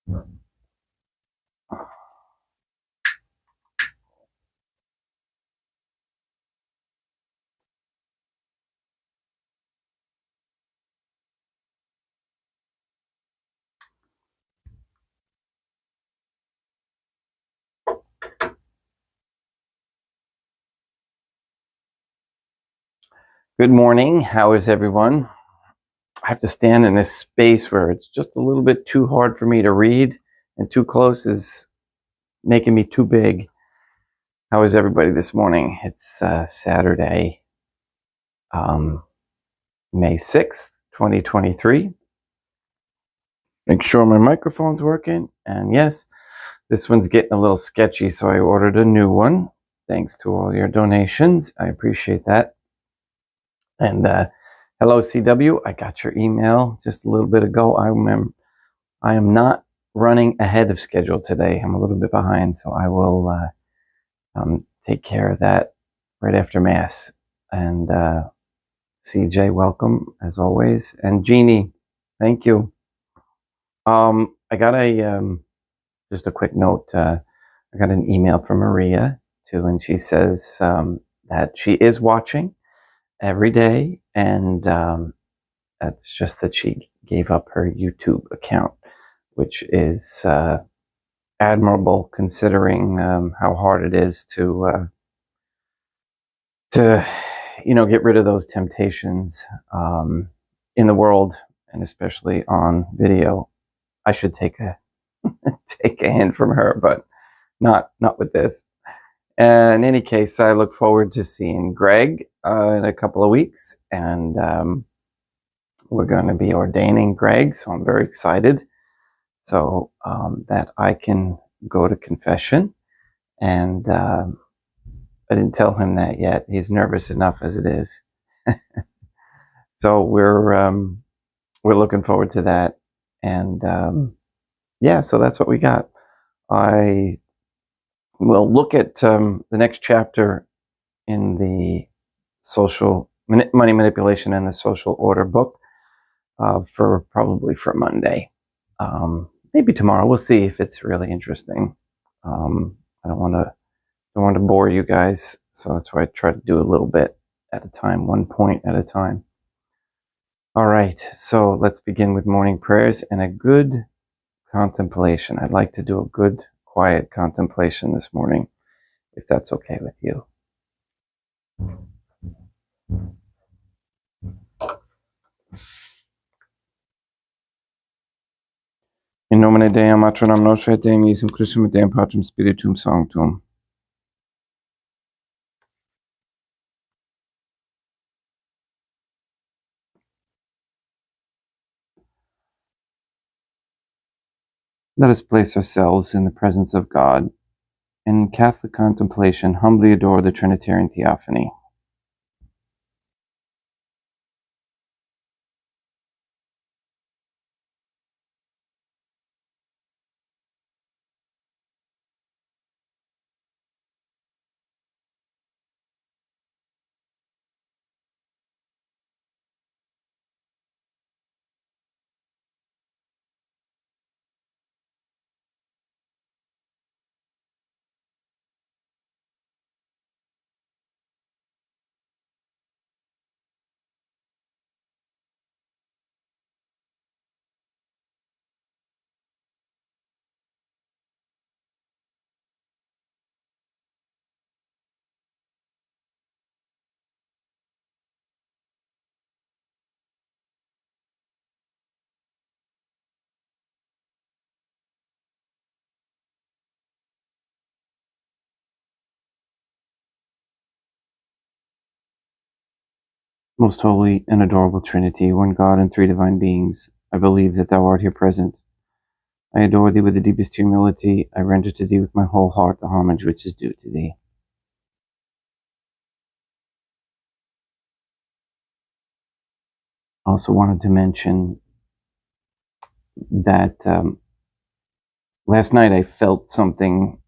Good morning. How is everyone? I have to stand in this space where it's just a little bit too hard for me to read, and too close is making me too big. How is everybody this morning? It's Saturday, May 6th, 2023. Make sure my microphone's working. And yes, this one's getting a little sketchy, so I ordered a new one. Thanks to all your donations. I appreciate that. And hello, CW. I got your email just a little bit ago. I am not running ahead of schedule today. I'm a little bit behind, so I will take care of that right after Mass. And CJ, welcome as always. And Jeannie, thank you. I got just a quick note. I got an email from Maria too, and she says that she is watching every day, and that's just that she gave up her YouTube account, which is admirable considering how hard it is to get rid of those temptations in the world, and especially on video. I should take a hint from her, but not with this. In any case, I look forward to seeing Greg in a couple of weeks, and we're going to be ordaining Greg, so I'm very excited. So that I can go to confession, and I didn't tell him that yet. He's nervous enough as it is. So we're looking forward to that, and yeah, so that's what we got. I will look at the next chapter in the social money manipulation and the social order book probably for Monday. Maybe tomorrow. We'll see if it's really interesting. I don't want to bore you guys, so that's why I try to do a little bit at a time, one point at a time. All right, so let's begin with morning prayers and a good contemplation. I'd like to do a good, quiet contemplation this morning, if that's okay with you. In nomine Deum, Patronum nostrum et Deum Iesum Christum et Deum Patrum Spiritum Sanctum. Let us place ourselves in the presence of God, and in Catholic contemplation humbly adore the Trinitarian Theophany. Most holy and adorable Trinity, one God and three divine beings, I believe that thou art here present. I adore thee with the deepest humility. I render to thee with my whole heart the homage which is due to thee. I also wanted to mention that last night I felt something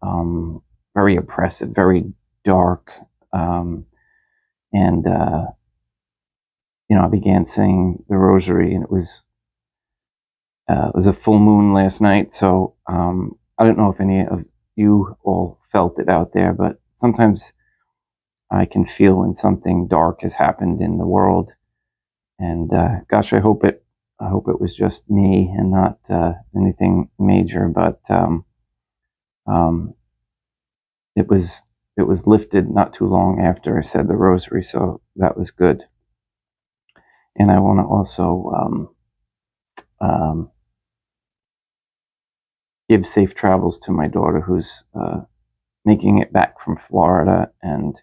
very oppressive, very dark, and I began saying the rosary, and it was It was a full moon last night, so I don't know if any of you all felt it out there, but sometimes I can feel when something dark has happened in the world. And gosh, I hope it was just me and not anything major. But it was lifted not too long after I said the rosary, so that was good. And I want to also give safe travels to my daughter, who's making it back from Florida and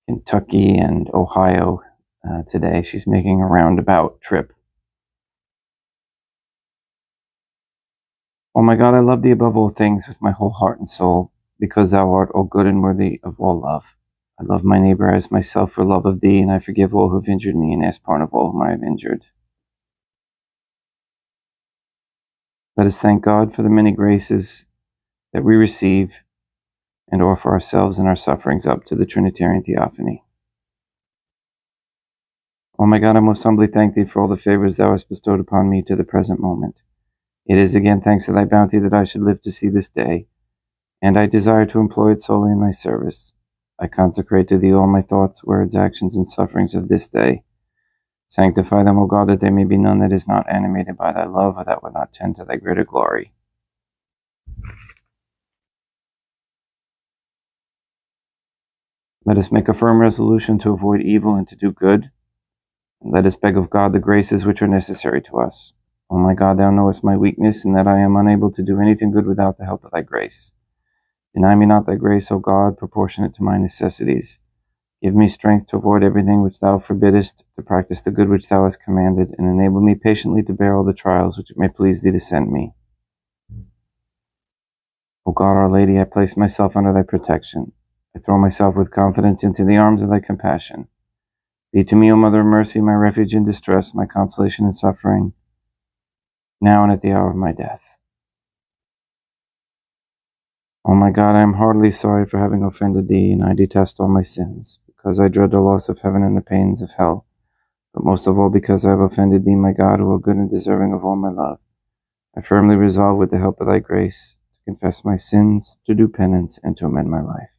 Kentucky and Ohio today. She's making a roundabout trip. Oh my God, I love thee above all things with my whole heart and soul, because thou art all good and worthy of all love. I love my neighbor as myself for love of thee, and I forgive all who have injured me and ask pardon of all whom I have injured. Let us thank God for the many graces that we receive and offer ourselves and our sufferings up to the Trinitarian Theophany. Oh my God, I most humbly thank thee for all the favors thou hast bestowed upon me to the present moment. It is again thanks to thy bounty that I should live to see this day, and I desire to employ it solely in thy service. I consecrate to thee all my thoughts, words, actions, and sufferings of this day. Sanctify them, O God, that there may be none that is not animated by thy love, or that would not tend to thy greater glory. Let us make a firm resolution to avoid evil and to do good, and let us beg of God the graces which are necessary to us. O my God, thou knowest my weakness, and that I am unable to do anything good without the help of thy grace. Deny me not thy grace, O God, proportionate to my necessities. Give me strength to avoid everything which thou forbiddest, to practice the good which thou hast commanded, and enable me patiently to bear all the trials which it may please thee to send me. O God, Our Lady, I place myself under thy protection. I throw myself with confidence into the arms of thy compassion. Be to me, O Mother of Mercy, my refuge in distress, my consolation in suffering, now and at the hour of my death. O my God, I am heartily sorry for having offended thee, and I detest all my sins, because I dread the loss of heaven and the pains of hell, but most of all because I have offended thee, my God, who art good and deserving of all my love. I firmly resolve, with the help of thy grace, to confess my sins, to do penance, and to amend my life.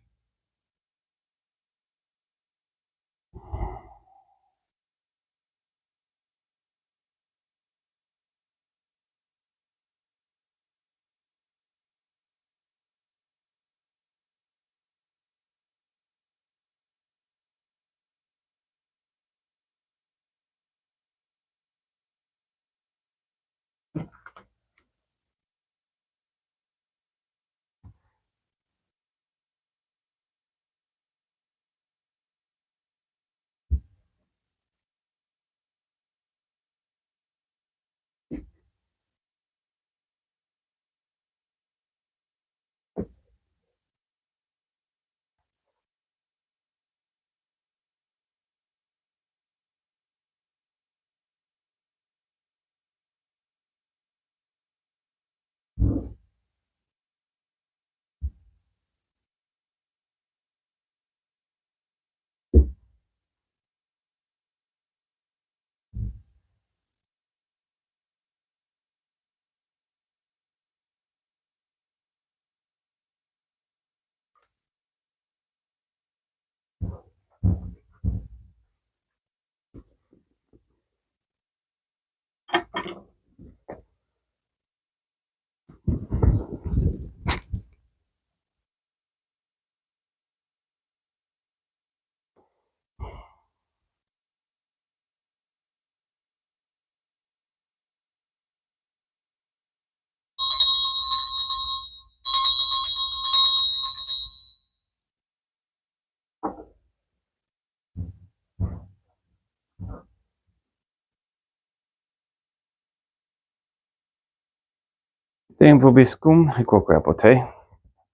Deum vobiscum, quoque apote.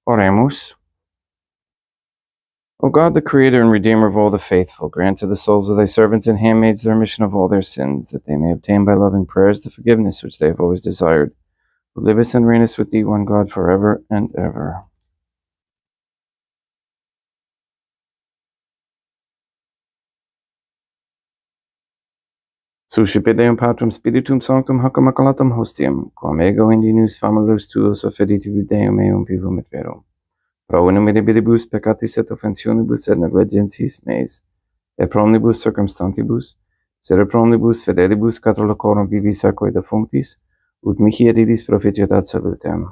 Oremus. O God, the Creator and Redeemer of all the faithful, grant to the souls of thy servants and handmaids the remission of all their sins, that they may obtain by loving prayers the forgiveness which they have always desired, who livest and reignest with thee, one God, forever and ever. Suscipe Deum Patrum Spiritum Sanctum hac immaculatum hostiam, quam ego indinus famulus tuos offeritivit Deum eum vivum et verum. Pro unum mirabilibus peccatis et offensionibus et negligentis meis, et pro omnibus circumstantibus, sed pro omnibus fidelibus catholicorum vivis saeque defunctis, ut mihi eridis proficietat salutem.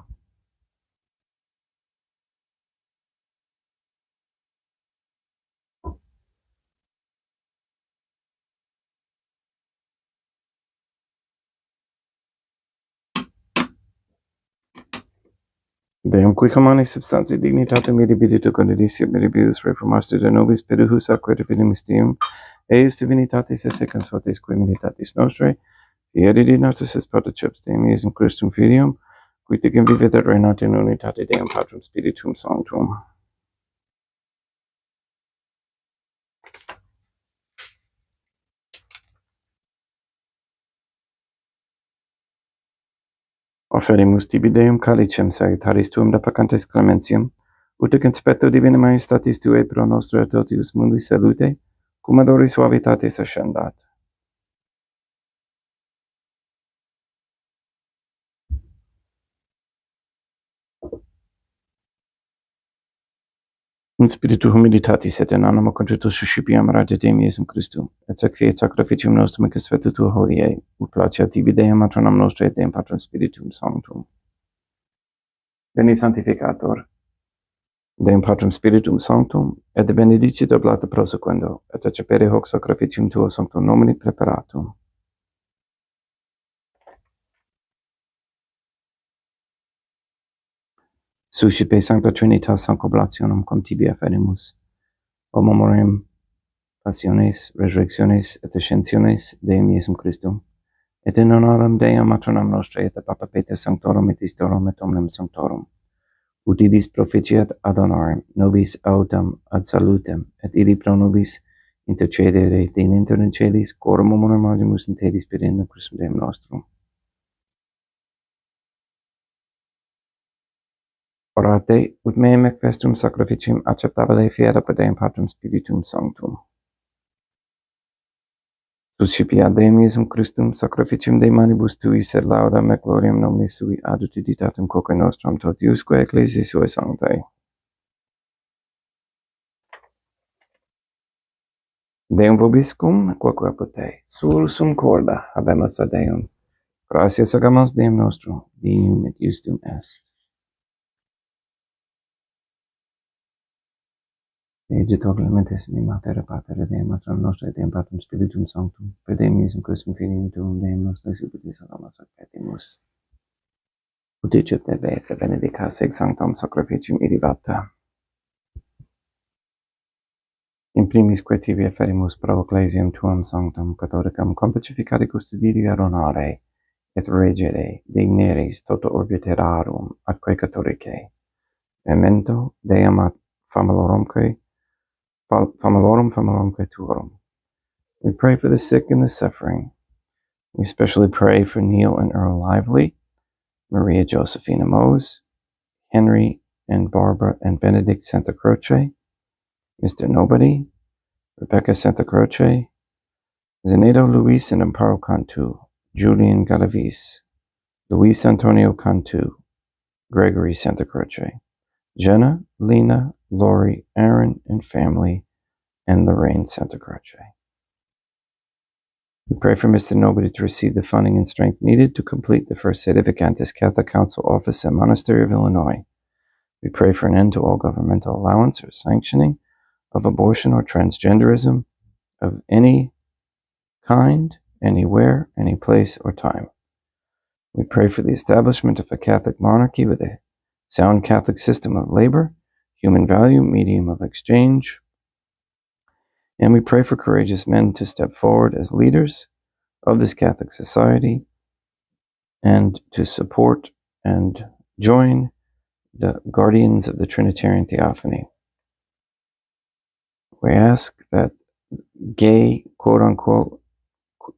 Deum qui commane substantia dignitatem mirabilitu condidisio mirabilis reformaster de nobis peduhus acque divinimus Deum, eius divinitatis esse consortis qui militatis nostrae, fieri narcissus prototypes Deum Iesum Christum Filium, qui ticum vivet et reinat in unitate Deum Patrum Spiritum Sanctum. Offerimus tibi Deum calicem salutaris tuum da pacantes clementium, ut conspecto divina majestatis tuae pro nostra totius mundi salute, cum adoris suavitatis ascendat. In spiritu humilitatis et in animo contritus suscipiam rade Deum Iesum Christum, et sacrifiet sacrificium nostrum in conspectu tua holiae, ut placeat tibi Deum matronam nostrae et Deum Patrum Spiritum Sanctum. Veni sanctificator, Deum Patrum Spiritum Sanctum, et benedicit oblata prosequendo, et accepere hoc sacrificium tuo sanctum nomini preparatum. Suscipe Sancta Trinitas Sanct Oblationem cum tibi afferimus, o memoriam passiones, resurrectiones et ascensiones Deum Iesum Christum, et in honorem Deum matronam nostrae et Papa Peter Sanctorum et Istorum et omnem Sanctorum, ut idis proficiat ad honorem nobis autem ad salutem, et idi pro nobis intercedere deninter in celis, coram homorum audimus in te Spiritum Christum Deum nostrum. Orate, ut meam ec vestrum sacrificium acceptabile fiera per Deum Patrum Spiritum Sanctum. Suscipiat Deum Iesum Christum sacrificium de manibus tuis et laudam et gloriam nomini sui ad utilitatem quoque nostram totiusque ecclesiae suae sanctae. Deum vobiscum, quoque apud te, sursum corda habemus ad Deum. Gratias agamus Deum nostrum, dignum et justum est. Egitor clementes mi mater pater Deum matronam nostrae Deum Patrum Spiritum Sanctum, per Deum Iesum Christum Filium tuum Deum nostrae supplicis agamus ac petimus. Ut dicet debe se benedicas ex sanctam sacrificium irivata. In primis quae tibi afferimus pro ecclesiam tuam sanctam catholicam compacificati custodire ad honore et regere digneris toto orbe terrarum atque catholicae. Memento Deum famulorumque tuorum. We pray for the sick and the suffering. We especially pray for Neil and Earl Lively, Maria Josephina Mose, Henry and Barbara and Benedict Santa Croce, Mr. Nobody, Rebecca Santa Croce, Zenedo Luis and Amparo Cantu, Julian Galavis, Luis Antonio Cantu, Gregory Santa Croce, Jenna, Lena, Lori, Aaron and family, and Lorraine Santa Croce. We pray for Mr. Nobody to receive the funding and strength needed to complete the first Sedevacantist Catholic Council office at Monastery of Illinois. We pray for an end to all governmental allowance or sanctioning of abortion or transgenderism of any kind, anywhere, any place, or time. We pray for the establishment of a Catholic monarchy with a sound Catholic system of labor, human value, medium of exchange, and we pray for courageous men to step forward as leaders of this Catholic society and to support and join the guardians of the Trinitarian Theophany. We ask that gay, quote-unquote,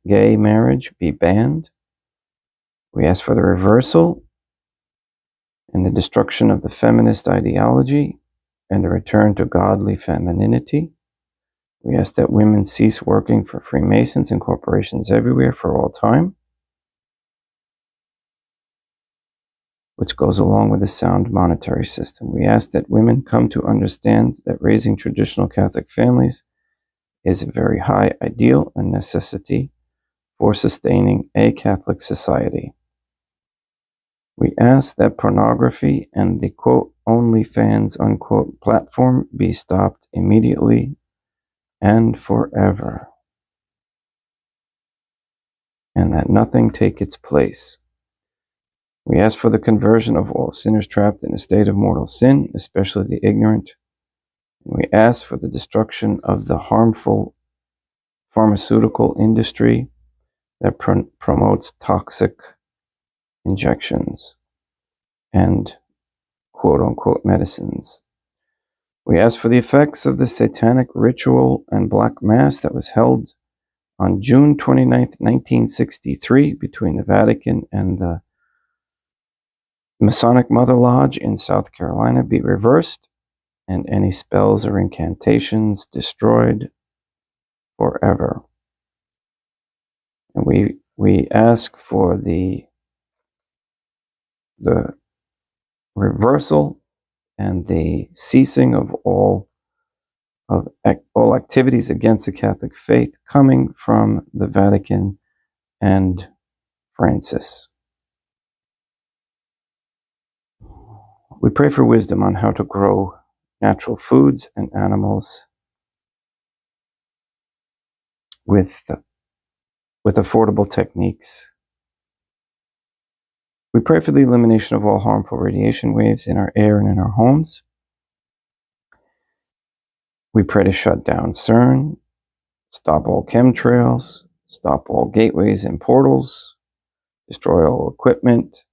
gay marriage be banned. We ask for the reversal and the destruction of the feminist ideology and a return to godly femininity. We ask that women cease working for Freemasons and corporations everywhere for all time, which goes along with a sound monetary system. We ask that women come to understand that raising traditional Catholic families is a very high ideal and necessity for sustaining a Catholic society. We ask that pornography and the quote OnlyFans unquote platform be stopped immediately and forever, and that nothing take its place. We ask for the conversion of all sinners trapped in a state of mortal sin, especially the ignorant. And we ask for the destruction of the harmful pharmaceutical industry that promotes toxic injections and quote-unquote medicines. We ask for the effects of the satanic ritual and black mass that was held on June 29th, 1963 between the Vatican and the Masonic Mother Lodge in South Carolina be reversed, and any spells or incantations destroyed forever. And we ask for the reversal and the ceasing of all activities against the Catholic faith coming from the Vatican and Francis. We pray for wisdom on how to grow natural foods and animals with affordable techniques. We pray for the elimination of all harmful radiation waves in our air and in our homes. We pray to shut down CERN, stop all chemtrails, stop all gateways and portals, destroy all equipment,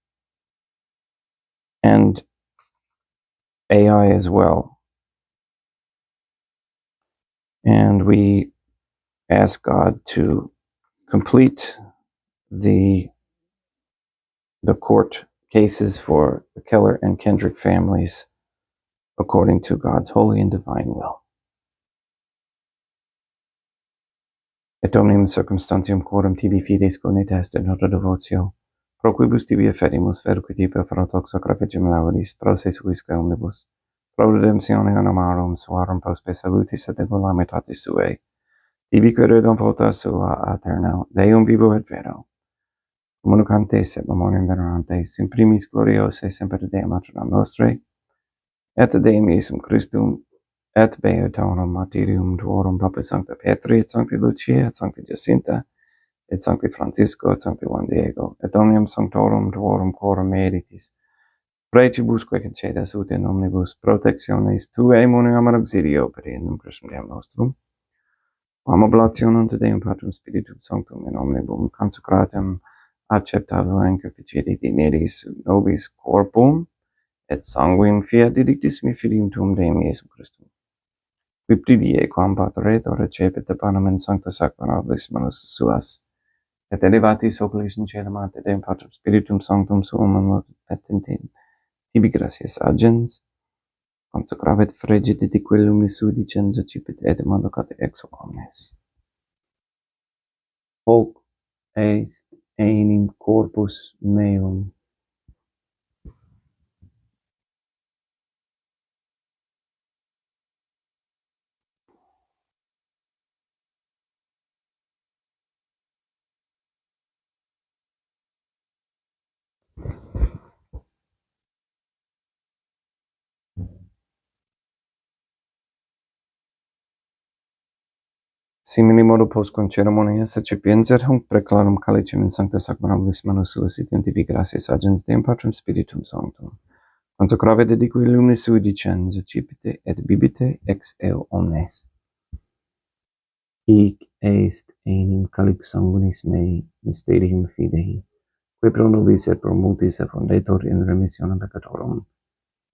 and AI as well. And we ask God to complete the court cases for the Keller and Kendrick families according to God's holy and divine will. Et omnium circumstantium quorum tibi fides conita est in nota devotio, pro quibus tibi efferimus verquid per protox sacraficium lauris, pro se suisque omnibus, pro redemptione anomarum suarum prospe salutis et egulamitatis suae, tibi queredum vota sua aeterno, Deum vivo et vero, communicantes et memoriam venerantes, in primis gloriose semper Deum maternam nostrae, et Deum Iesum Christum, et beatonum martyrium tuorum Papa Sancta Petri, et Sancti Lucia, et Sancti Jacinta, et Sancti Francisco, et Sancti Juan Diego, et omnium sanctorum tuorum quorum meritis, precibusque concedas ut in omnibus protectiones tuae muniam ad auxilio per innum Christum Deum nostrum, quam oblationem te Deum Patrum Spiritum Sanctum in omnibus consecratum acceptabile conficere dineris nobis corpum, et sanguine fiat didictis mi filium tuum Deum Iesum Christum. Qui pridie quam pateretur recepit panem in sancta sacramentis manus suas, et elevatis oculis in caelum ante Deum Patrum Spiritum Sanctum suum et in tibi gratias agens, consecravit fregit dique lumis sudicens accipit et mandocate ex hoc omnes. Hoc est enim corpus meum. Simili modo post ceremonia sacipienser hunc preclarum calicem in sancta sacramentis manus suas et in tibi gratias agens Deum Patrum Spiritum Sanctum. Consecravit dique lumis sui dicens, accipite et bibite ex eo omnes. Hic est enim calix sanguinis mei, mysterium fidei, qui pro nobis et pro multis effundetur in remissionem peccatorum,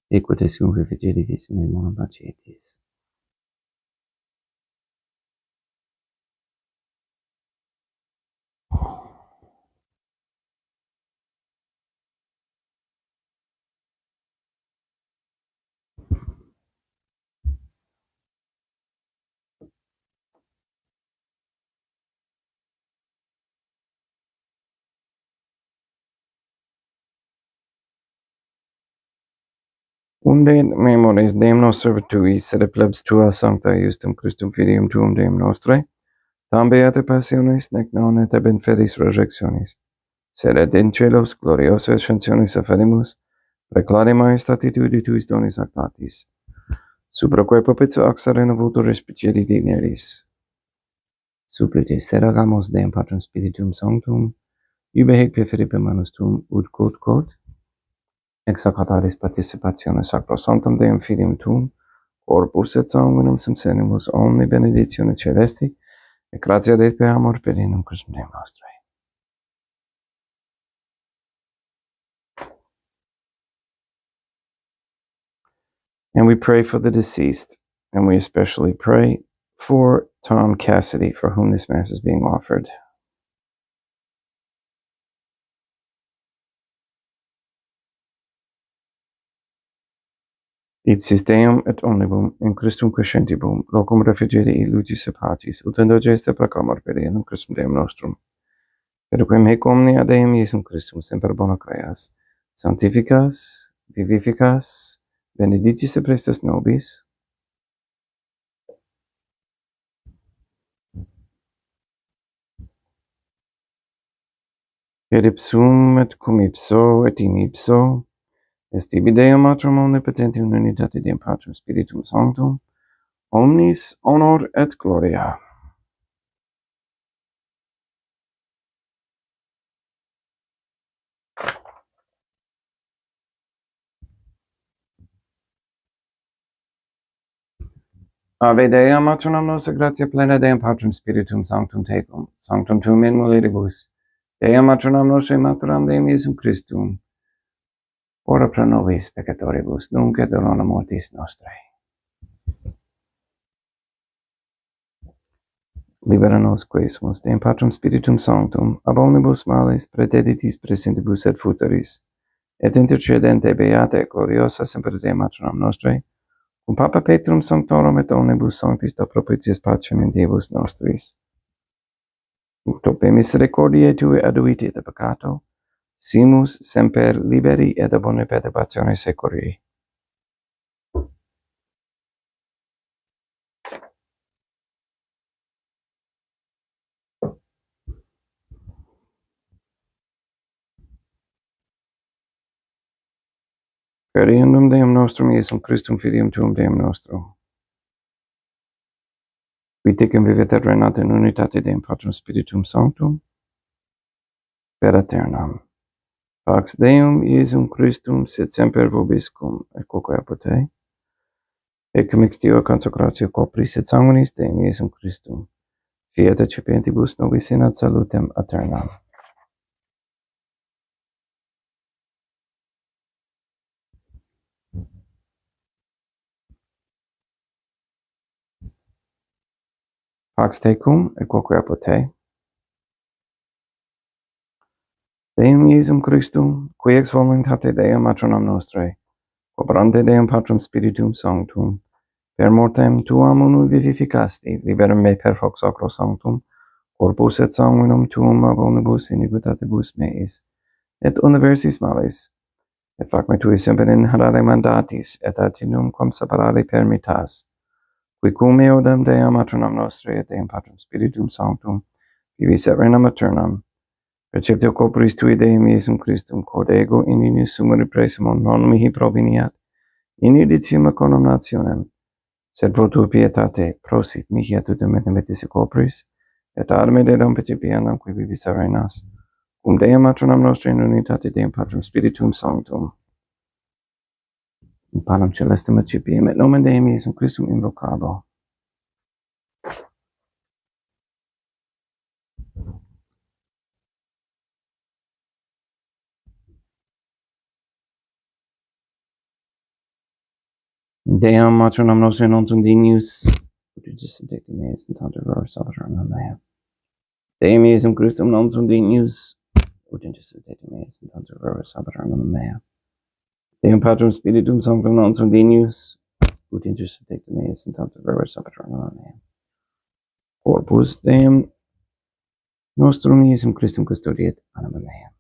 equite sum refrigeritis me mono pacietis. Unde memores Deum nostre virtui, sed plebs tua sancta justum Christum filium tuum Deum nostre, tam beate passionis, nec non et ab infelis resurrectionis, sed et in celos gloriosa ascensionis affermimus, reclare majestatitudi tuis donis actatis, supraque popitio axare vultur respicie digneris. Supplite steragamos Deum Patrum Spiritum Sanctum, ibe hec per Philippe manus tuum, ut quod, ex hoc ataris participationis sacrosanctum Deum Filium tuum, corpus et sanguinum subsenimus omni benedictione celesti, et gratia Dei per amor perenum Christum Deum nostre. And we pray for the deceased, and we especially pray for Tom Cassidy, for whom this Mass is being offered. Ipsis Deum et omnibum in Christum crescentibum, locum refugere lucis et pacis, ut indulgeste proclamor perenum Christum Deum nostrum. Perquem hec omnia Deum Iesum Christum semper bona creas, sanctificas, vivificas, benedicis et prestas nobis, et ipsum et cum ipso et in ipso, est ibi Deum Matrum omnipotentium in unitate Deum Patrum Spiritum Sanctum, omnis honor et gloria. Ave Deum Matronam Nossa gratia plena Deum Patrum Spiritum Sanctum tecum, sanctum tuum in mulieribus, Deum Matronam Nostrae Maturam Deum Iesum Christum, ora pro nobis peccatoribus, nunc et in hora mortis nostrae. Libera nos quesumus Deum Patrum Spiritum Sanctum, ab omnibus males praededitis presentibus et futuris, et intercedente beata et gloriosa semper Deum Matronam Nostrae, cum Papa Petrum Sanctorum et omnibus sanctis da propitiis pacem in Diebus nostris. Ut ob misericordiae tue aduiti et peccato, simus semper liberi et ab omne perturbatione securi. Periendum Deum nostrum Iesum Christum Filium tuum Deum nostrum. Qui tecum vivet et reinat in unitate Deum Patrum Spiritum Sanctum, per aeternam. Pax Deum Iesum Christum sit semper vobiscum, et quoque apud te, ecum ex Deo consecratio copris et sanguinis Deum Iesum Christum, fiat accipientibus nobis in ad salutem aeternam. Pax tecum, et quoque apud te, Deum Iesum Christum, qui ex voluntate Deum Matronam Nostrae, operante Deum Patrum Spiritum Sanctum, per mortem tuam unum vivificasti, liberam me per hoc sacro sanctum, corpus et sanguinum tuum ab omnibus iniquitatibus meis, et universis males, et fac me tui semper inhalare mandatis, et atinum quam separare permittas, qui cum eodem Deum Matronam Nostrae et Deum Patrum Spiritum Sanctum, vivis et regnam aeternam, perceptio corporis tui Deum Iesum Christum, quod ego in inius sumere presumum non mihi proveniat, in editium condamnationem, sed pro tua pietate prosit mihi ad tutum et metis corporis, et ad me dedam percipiendam qui vivis et reinas, cum Deum Matronam Nostrae in unitate Deum Patrum Spiritum Sanctum. In panem celestem accipiem, et nomen Deum Iesum Christum invocabo. Deum Matronam Nostrae non sum dignius, ut subjectum meis in tanta rora sabatarum mea. Deum Iesum Christum non sum dignius, ut subjectum meis in tanta rora sabatarum mea. Deum Patrum Spiritum Sanctum non sum dignius, ut subjectum meis in tanta rora sabatarum mea. Corpus Deum nostrum Iesum Christum custodiet anima mea.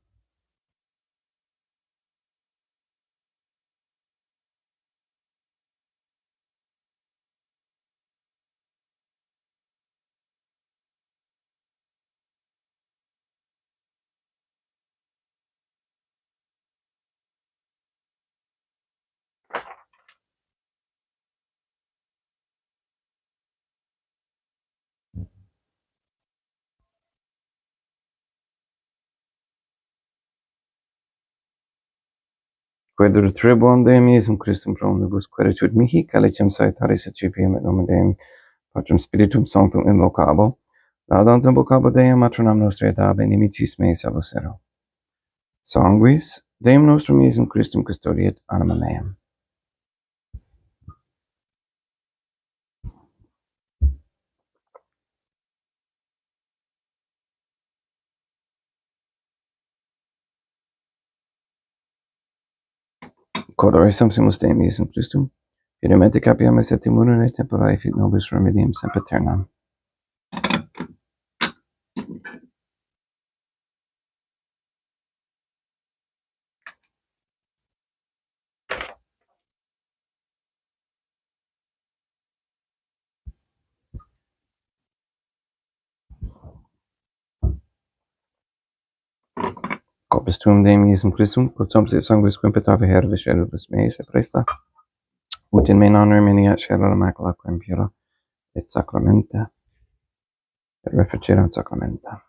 Quaedro tribum Deum Iesum Christum pro omnibus quaeritud mihi, calicem saetaris accipiam et nomen Deum, Patrum Spiritum Sanctum invocabo, laudans invocabo Deum matronam nostra et ab inimicis meis avocero. Sanguis Deum nostrum Iesum Christum custodiet anima meam. Codore sumpsimus Deum Iesum Christum, fidemente capiamus et immunere tempora fit nobis remedium sempiternam. Corpus tuum Deum Iesum Christum, quod sumpsit sanguis quimpitavi hervis erubis meis et presta, ut in me non remediat scelera macula quem pura, et sacramenta, et refugerat sacramenta.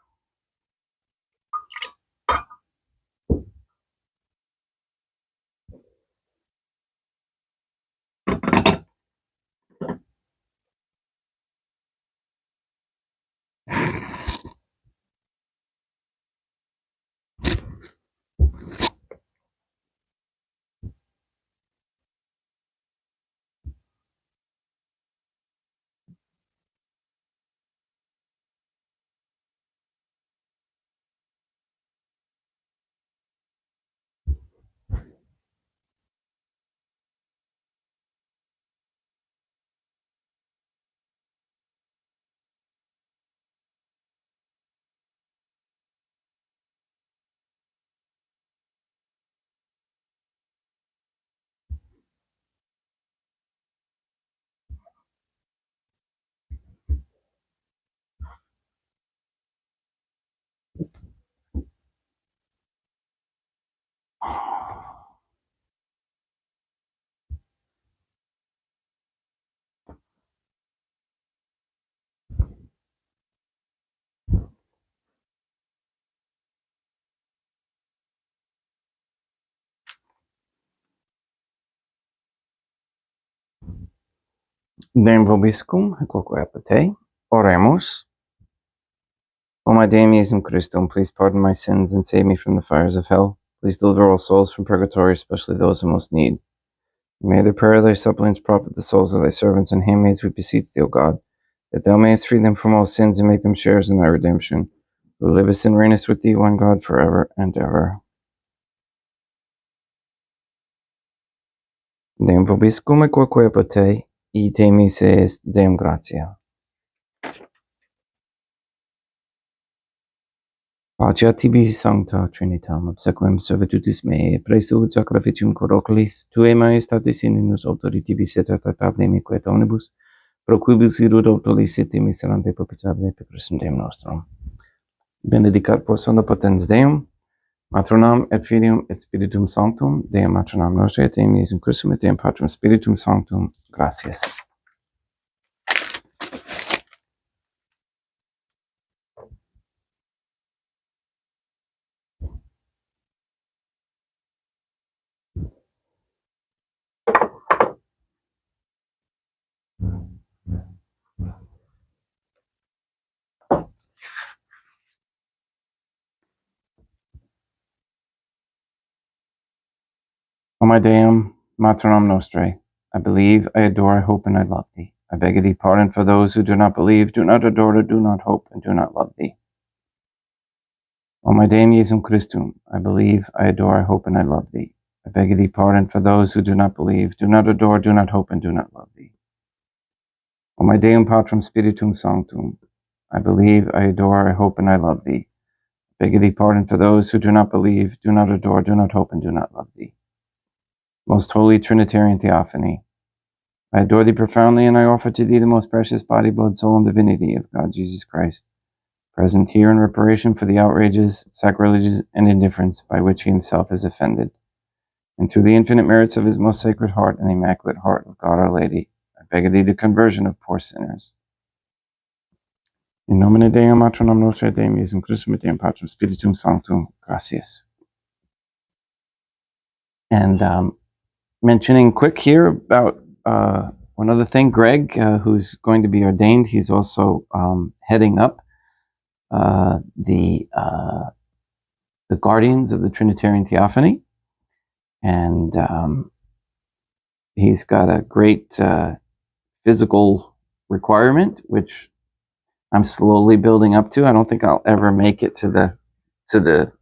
Deum vobiscum, quoque apate, oremus. O my Deum Iesum Christum, please pardon my sins and save me from the fires of hell. Please deliver all souls from purgatory, especially those in most need. May the prayer of thy suppliants profit the souls of thy servants and handmaids, we beseech thee, O God, that thou mayest free them from all sins and make them sharers in thy redemption, who livest and reignest with thee, one God, forever and ever. Deum vobiscum, quoque apate, ite mise est Deum gratia. Pacia tibi sancta Trinitam, obsequem servitutis mei, praeso ut sacrificium corocolis, tue maestatis in nus autoritibis et trattabile quet omnibus, pro quibus irud autolis et miserante propitiabile per Christum Deum nostrum. Benedicat pos omnipotens Deum, Matronam et Filium et Spiritum Sanctum, Deum matronam nostre et Deum Iesum Christum et Deum Patrum Spiritum Sanctum, gratias. O my Deum, matronam nostrae, I believe, I adore, I hope, and I love thee. I beg of thee pardon for those who do not believe, do not adore, do not hope, and do not love thee. O my Deum Iesum Christum, I believe, I adore, I hope, and I love thee. I beg of thee pardon for those who do not believe, do not adore, do not hope, and do not love thee. O my Deum Patrum Spiritum Sanctum, I believe, I adore, I hope, and I love thee. I beg of thee pardon for those who do not believe, do not adore, do not hope, and do not love thee. Most Holy Trinitarian Theophany, I adore thee profoundly, and I offer to thee the most precious body, blood, soul, and divinity of God Jesus Christ, present here in reparation for the outrages, sacrileges, and indifference by which he himself is offended. And through the infinite merits of his most sacred heart and the immaculate heart of God our Lady, I beg of thee the conversion of poor sinners. In nomine Deum matronam nostrae Deum Iesum Christum et Deum Patrum Spiritum Sanctum, gratias. And mentioning quick here about one other thing, Greg, who's going to be ordained, he's also heading up the Guardians of the Trinitarian Theophany, and he's got a great physical requirement, which I'm slowly building up to. I don't think I'll ever make it to the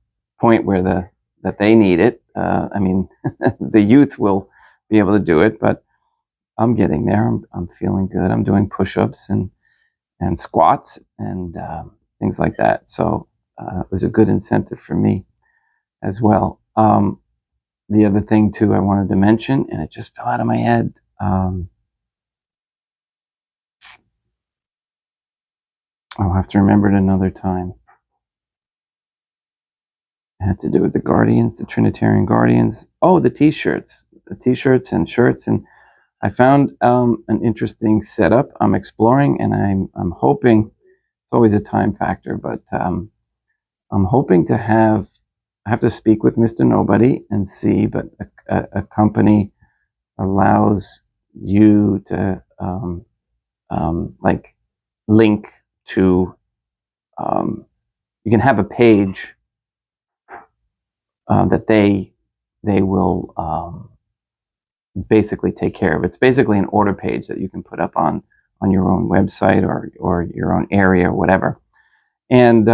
point where that they need it. I mean, the youth will be able to do it, but I'm getting there. I'm feeling good. I'm doing push-ups and squats and things like that. So it was a good incentive for me as well. The other thing too I wanted to mention, and it just fell out of my head. I'll have to remember it another time. It had to do with the Guardians, the Trinitarian Guardians. Oh, the T-shirts and shirts, and I found an interesting setup. I'm exploring, and I'm hoping. It's always a time factor, but I'm hoping to have. I have to speak with Mr. Nobody and see, but a company allows you to like link to. You can have a page that they will basically take care of. It's basically an order page that you can put up on your own website or your own area or whatever, and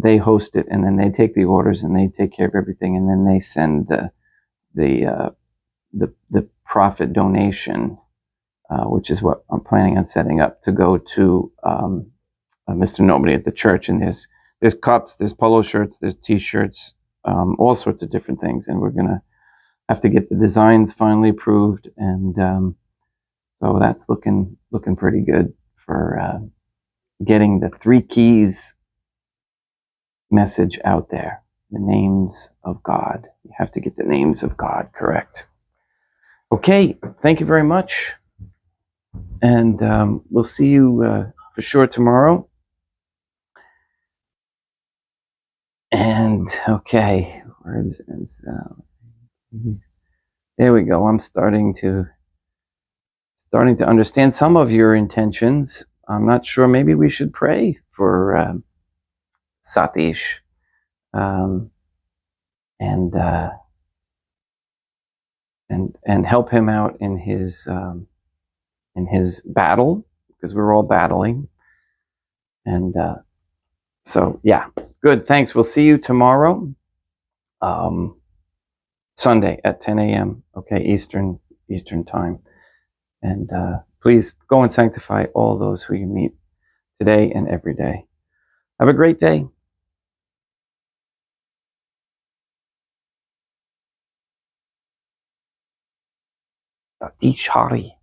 they host it, and then they take the orders and they take care of everything, and then they send the profit donation, which is what I'm planning on setting up, to go to Mr. Nobody at the church. And there's cups, there's polo shirts, there's T-shirts, all sorts of different things, and we're gonna have to get the designs finally approved, and so that's looking pretty good for getting the 3 keys message out there. The names of God. You have to get the names of God correct. Okay, thank you very much, and we'll see you for sure tomorrow. And okay, words and sound. There we go. I'm starting to understand some of your intentions. I'm not sure. Maybe we should pray for Satish, and help him out in his battle, because we're all battling. And so yeah, good. Thanks. We'll see you tomorrow, Sunday at 10 a.m. Okay, Eastern time. And please go and sanctify all those who you meet today and every day. Have a great day. Satish Hari.